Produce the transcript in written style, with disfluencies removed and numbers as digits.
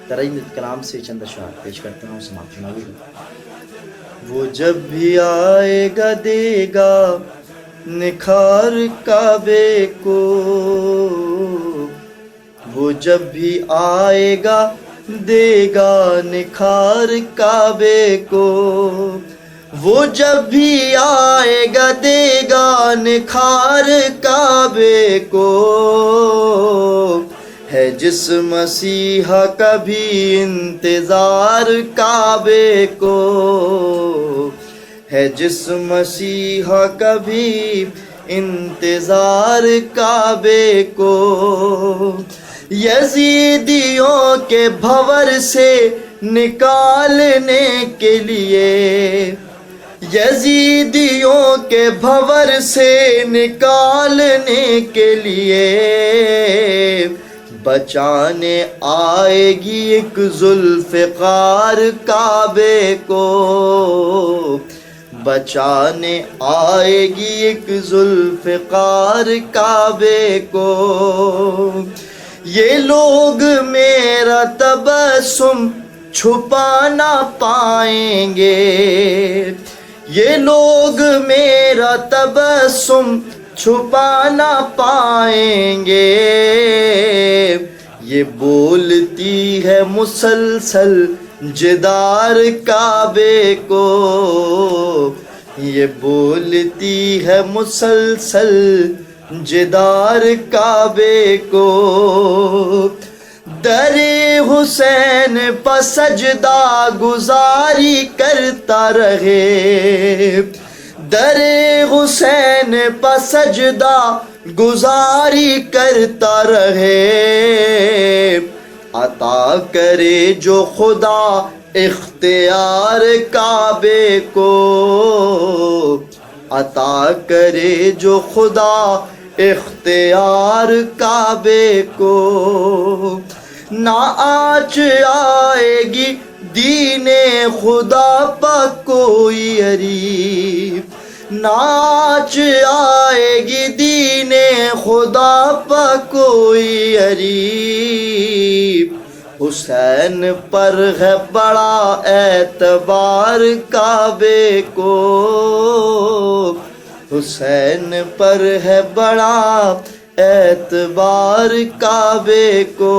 ترین کلام سے چند اشعار پیش کرتا ہوں، سماعت فرمائیے گا۔ وہ جب بھی آئے گا دے گا نکھار کعبے کو، وہ جب بھی آئے گا دے گا نکھار کعبے کو، وہ جب بھی آئے گا دے گا نکھار کعبے کو، ہے جس مسیحا کا بھی انتظار کعبے کو، ہے جس مسیحا کا بھی انتظار کعبے کو، یزیدیوں کے بھور سے نکالنے کے لیے، یزیدیوں کے بھور سے نکالنے کے لیے، بچانے آئے گی ایک ذوالفقار کعبے کو، بچانے آئے گی ایک ذوالفقار کعبے کو، یہ لوگ میرا تبسم چھپا نہ پائیں گے، یہ لوگ میرا تبسم چھپا نہ پائیں گے، یہ بولتی ہے مسلسل جدار کعبے کو، یہ بولتی ہے مسلسل جدار کعبے کو، در حسین پہ سجدہ گزاری کرتا رہے، در حسین پہ سجدہ گزاری کرتا رہے، عطا کرے جو خدا اختیار کعبے کو، عطا کرے جو خدا اختیار کعبے کو، نہ آنچ آئے گی دین خدا پہ کوئی عریب، نہ آنچ آئے گی دین خدا پہ کوئی عریب، حسین پر ہے بڑا اعتبار کعبے کو، حسین پر ہے بڑا اعتبار کعبے کو۔